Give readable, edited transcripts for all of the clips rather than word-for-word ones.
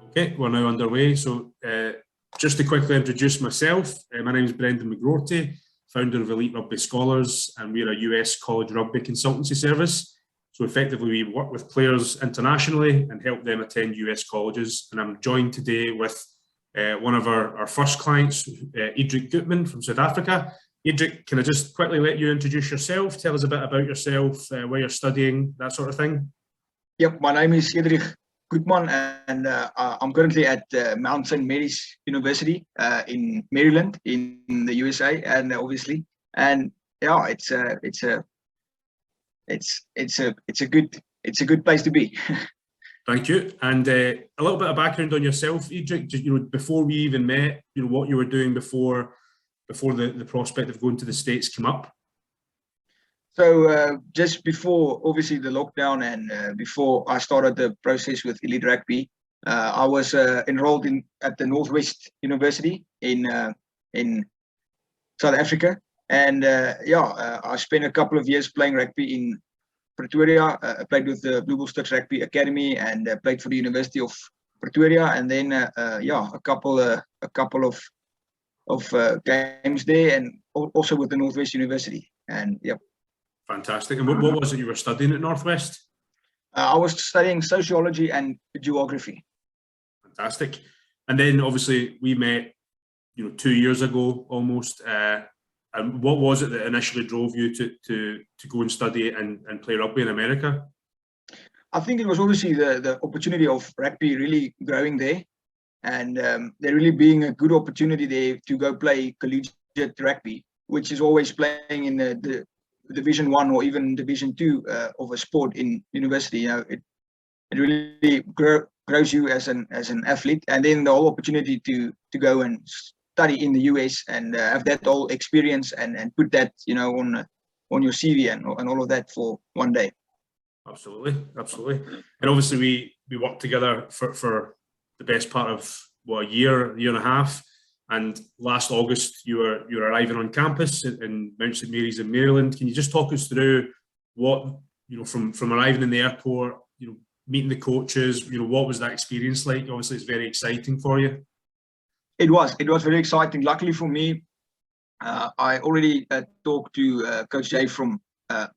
Okay, we're now underway. So just to quickly introduce myself, my name is Brendan McGroarty, founder of Elite Rugby Scholars, and we're a US college rugby consultancy service. So effectively, we work with players internationally and help them attend US colleges. And I'm joined today with one of our first clients, Edrich Gutmann from South Africa. Edrich, can I just quickly let you introduce yourself? Tell us a bit about yourself, where you're studying, that sort of thing. Yep, my name is Edrich Gutmann, and I'm currently at Mount St. Mary's University in Maryland, in the USA, and obviously, and yeah, it's a good place to be. Thank you. And a little bit of background on yourself, Edrich. Before we even met, what you were doing before the prospect of going to the States came up. So just before, obviously, the lockdown and before I started the process with Elite Rugby, I was enrolled at the Northwest University in South Africa, and I spent a couple of years playing rugby in Pretoria. I played with the Blue Bull Sticks Rugby Academy and played for the University of Pretoria, and then a couple of games there, and also with the Northwest University, and yep. Fantastic. And what was it you were studying at Northwest? I was studying sociology and geography. Fantastic. And then obviously we met, 2 years ago almost. And what was it that initially drove you to go and study and play rugby in America? I think it was obviously the opportunity of rugby really growing there, and there really being a good opportunity there to go play collegiate rugby, which is always playing in the Division 1 or even Division 2 of a sport in university. It really grows you as an athlete, and then the whole opportunity to go and study in the US and have that whole experience and put that on your CV and all of that for one day. Absolutely. And obviously we worked together for the best part of a year and a half. And last August, you were arriving on campus in Mount St. Mary's in Maryland. Can you just talk us through what, from arriving in the airport, meeting the coaches, what was that experience like? Obviously, it's very exciting for you. It was very exciting. Luckily for me, I already talked to Coach Jay from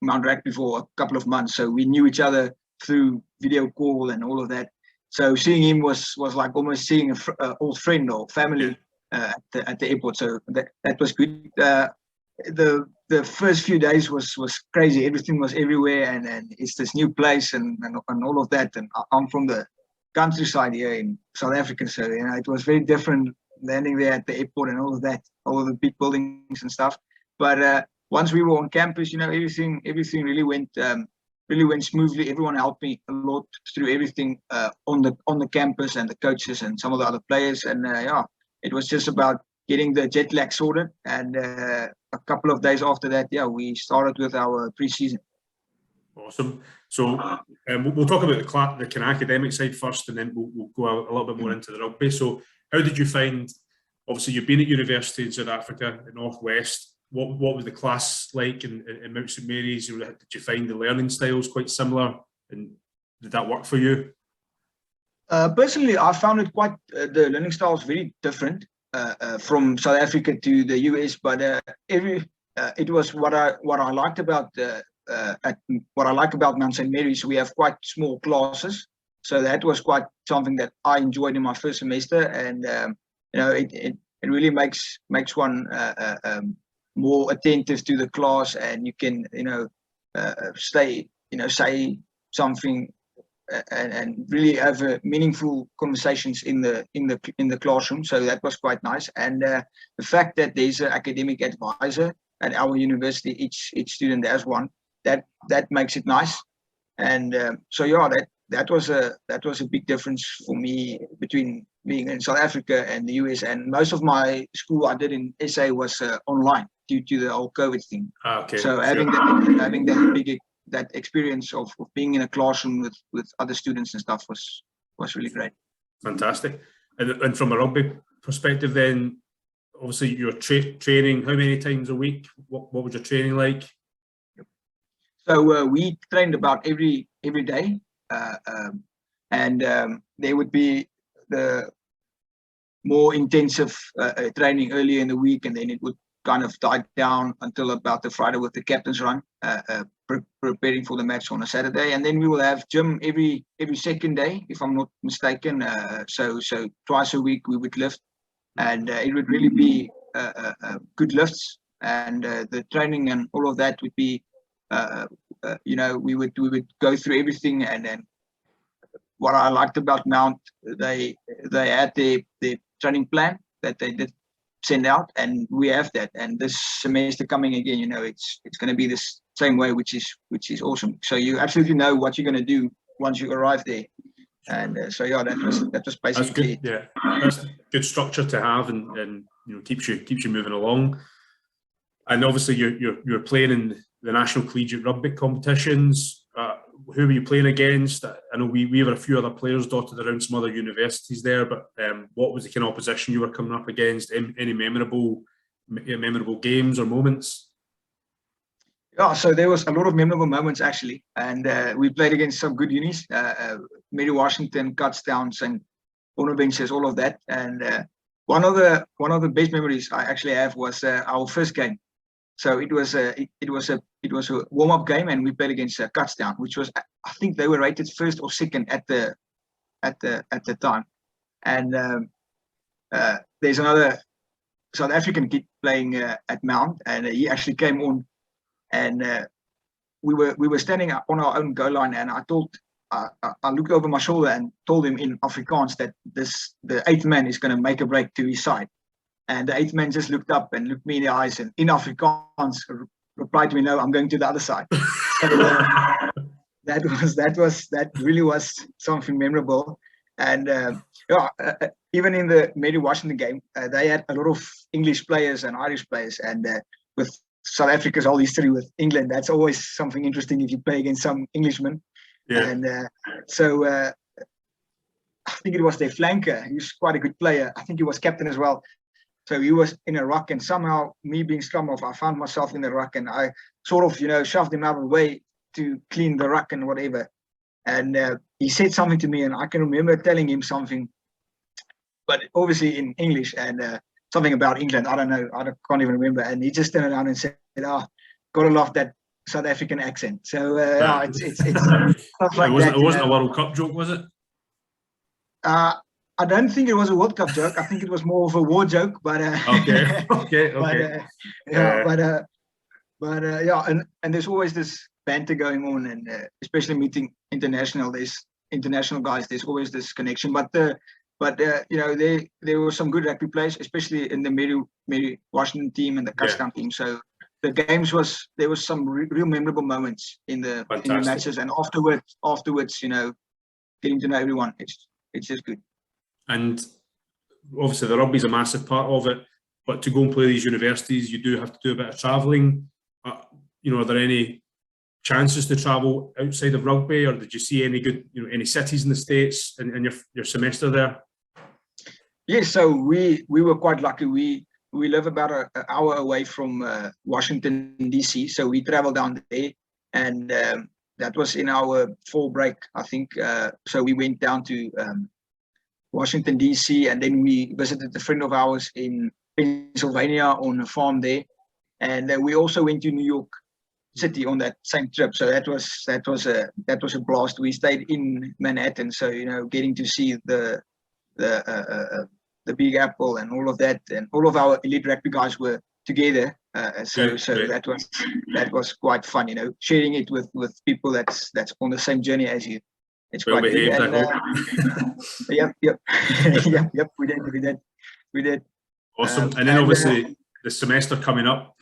Mount Rugby for a couple of months, so we knew each other through video call and all of that. So seeing him was like almost seeing an old friend or family. Yeah. At the airport, so that was good. The first few days was crazy. Everything was everywhere, and it's this new place and all of that. And I'm from the countryside here in South Africa, so it was very different landing there at the airport and all of that, all of the big buildings and stuff. But once we were on campus, everything really went smoothly. Everyone helped me a lot through everything on the campus, and the coaches and some of the other players, and it was just about getting the jet lag sorted, and a couple of days after that, we started with our pre-season. Awesome. So we'll talk about the kind of academic side first, and then we'll go a little bit more into the rugby. So how did you find, obviously you've been at university in South Africa, at Northwest, what was the class like in Mount St. Mary's? Did you find the learning styles quite similar, and did that work for you? Personally, I found it quite the learning style is very different from South Africa to the US, but it was what I liked about Mount St. Mary's. We have quite small classes, so that was quite something that I enjoyed in my first semester, and it really makes one more attentive to the class, and you can say something. And really have meaningful conversations in the classroom, so that was quite nice. And the fact that there's an academic advisor at our university, each student has one, that makes it nice. And that was a big difference for me between being in South Africa and the US. And most of my school I did in SA was online due to the whole COVID thing. Okay. So having that experience of being in a classroom with other students and stuff was really great. Fantastic. And from a rugby perspective then, obviously you're training how many times a week? What was your training like? So we trained about every day, and there would be the more intensive training earlier in the week, and then it would kind of die down until about the Friday with the captain's run, preparing for the match on a Saturday. And then we will have gym every second day, if I'm not mistaken. So twice a week we would lift, and it would really be good lifts, and the training and all of that would be, we would go through everything. And then what I liked about Mount, they had their training plan that they did send out, and we have that. And this semester coming again, it's going to be the same way, which is awesome. So you absolutely know what you're going to do once you arrive there. And so yeah, that was basically that's good. Yeah, that's good structure to have, and keeps you moving along. And obviously you're playing in the national collegiate rugby competitions. Who were you playing against? I know we have a few other players dotted around some other universities there, but what was the kind of opposition you were coming up against? Any memorable games or moments? Yeah, so there was a lot of memorable moments actually, and we played against some good unis, Mary Washington, Cutstown, and Bonaventure, all of that. And one of the best memories I actually have was our first game. So it was a warm-up game, and we played against Cutstown, which was, I think they were rated first or second at the time. And there's another South African kid playing at Mount, and he actually came on, and we were standing on our own goal line, and I looked over my shoulder and told him in Afrikaans that the 8th man is going to make a break to his side. And the 8th man just looked up and looked me in the eyes, and in Afrikaans replied to me, "No, I'm going to the other side." So, that really was something memorable. And even in the Mary Washington game, they had a lot of English players and Irish players, and with South Africa's whole history with England, that's always something interesting if you play against some Englishmen. Yeah. And so I think it was their flanker. He was quite a good player. I think he was captain as well. So he was in a ruck, and somehow, me being scrum off, I found myself in the ruck, and I sort of, shoved him out of the way to clean the ruck and whatever. And he said something to me, and I can remember telling him something, but obviously in English, and something about England. I don't know. I can't even remember. And he just turned around and said, "Oh, gotta love that South African accent." So it's stuff like that. It wasn't a World Cup joke, was it? I don't think it was a World Cup joke. I think it was more of a war joke. But okay. And there's always this banter going on, and especially meeting international guys. There's always this connection. But there were some good rugby players, especially in the Mary Washington team and the Cutstown team. So the games there was some real memorable moments in the matches, and afterwards, getting to know everyone. It's just good. And obviously the rugby is a massive part of it, but to go and play these universities, you do have to do a bit of travelling. Are there any chances to travel outside of rugby, or did you see any good, any cities in the States in your semester there? Yes, so we were quite lucky. We live about an hour away from Washington DC, so we traveled down there, and that was in our fall break, I think. So we went down to Washington DC, and then we visited a friend of ours in Pennsylvania on a farm there, and we also went to New York City on that same trip. So that was a blast. We stayed in Manhattan, so getting to see the Big Apple and all of that, and all of our elite rugby guys were together. So that was quite fun, sharing it with people that's on the same journey as you. It's well quite behaved, good. And, yep. We did. Awesome. And then obviously the semester coming up,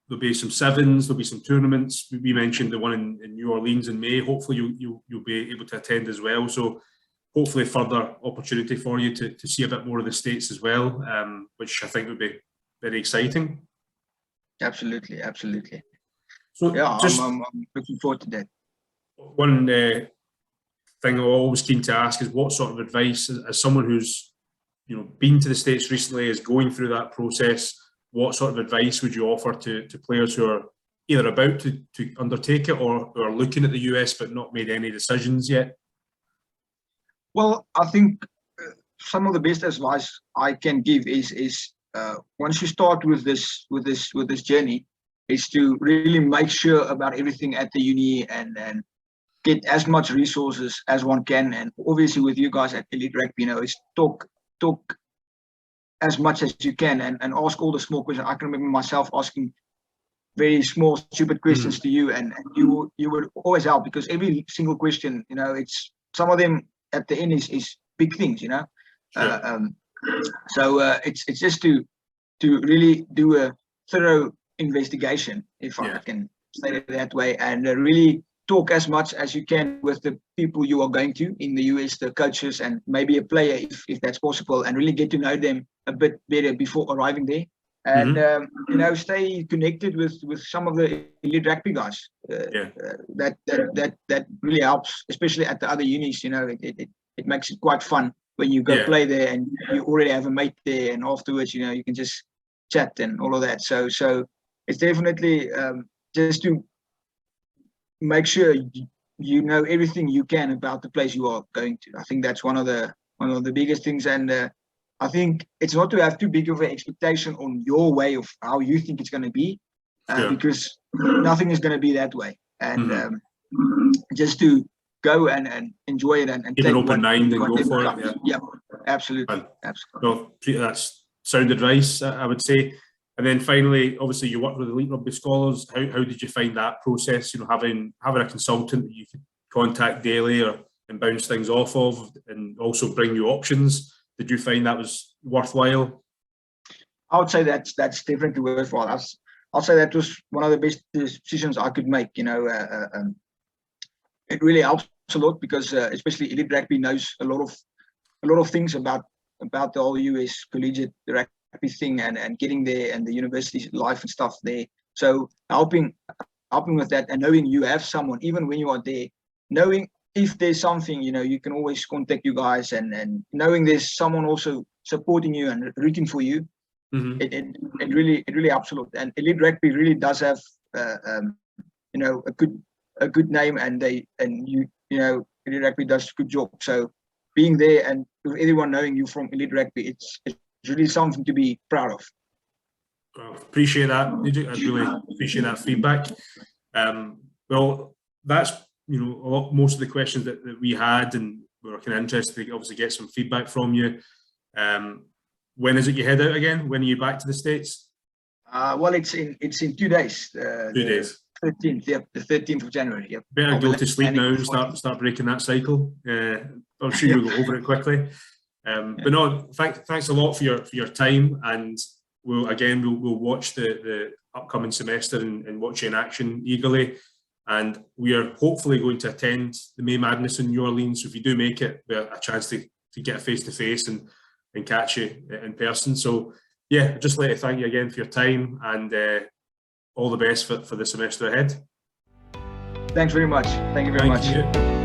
there'll be some sevens, there'll be some tournaments. We mentioned the one in New Orleans in May. Hopefully you'll be able to attend as well. So hopefully further opportunity for you to see a bit more of the States as well, which I think would be very exciting. Absolutely. So yeah, I'm looking forward to that. One thing I'm always keen to ask is, what sort of advice, as someone who's been to the States recently, is going through that process, what sort of advice would you offer to players who are either about to undertake it or are looking at the US but not made any decisions yet? Well, I think some of the best advice I can give is once you start with this journey, is to really make sure about everything at the uni and get as much resources as one can. And obviously with you guys at Elite Rugby, it's talk as much as you can and ask all the small questions. I can remember myself asking very small, stupid questions to you, and you would always help, because every single question, it's some of them at the end is big things, Sure. It's just to really do a thorough investigation, if I can say it that way, and really talk as much as you can with the people you are going to in the US, the coaches, and maybe a player if that's possible, and really get to know them a bit better before arriving there. And stay connected with some of the elite rugby guys. That really helps, especially at the other unis. It makes it quite fun when you go play there and you already have a mate there, and afterwards you can just chat and all of that. So it's definitely just to make sure you know everything you can about the place you are going to. I think that's one of the biggest things, and I think it's not to have too big of an expectation on your way of how you think it's going to be, because nothing is going to be that way. And just to go and enjoy it and keep take an open mind and go for it. Yeah, absolutely. Well, that's sound advice, I would say. And then finally, obviously, you work with Elite Rugby Scholars. How did you find that process? Having a consultant that you could contact daily and bounce things off of, and also bring you options. Did you find that was worthwhile? I would say that's definitely worthwhile. I'll say that was one of the best decisions I could make. It really helps a lot, because especially Elite Rugby knows a lot of things about the whole US collegiate rugby thing and getting there, and the university life and stuff there. So helping with that, and knowing you have someone, even when you are there, knowing if there's something, you can always contact you guys, and knowing there's someone also supporting you and rooting for you, it really helps a lot. And Elite Rugby really does have a good name, and Elite Rugby does a good job. So being there and with everyone knowing you from Elite Rugby, it's really something to be proud of. Well, appreciate that. I really appreciate that feedback. Well, that's most of the questions that we had, and we were kind of interested to obviously get some feedback from you. When is it you head out again? When are you back to the States? Well, it's in 2 days. 2 days. 13th, the 13th of January. Yep. Better go to sleep now and start breaking that cycle. I'm sure you'll go over it quickly. But no, thanks a lot for your time, and we'll watch the upcoming semester and watch you in action eagerly. And we are hopefully going to attend the May Madness in New Orleans. So if you do make it, we have a chance to get a face-to-face and catch you in person. So yeah, I'd just like to thank you again for your time, and all the best for the semester ahead. Thanks very much. Thank you very much.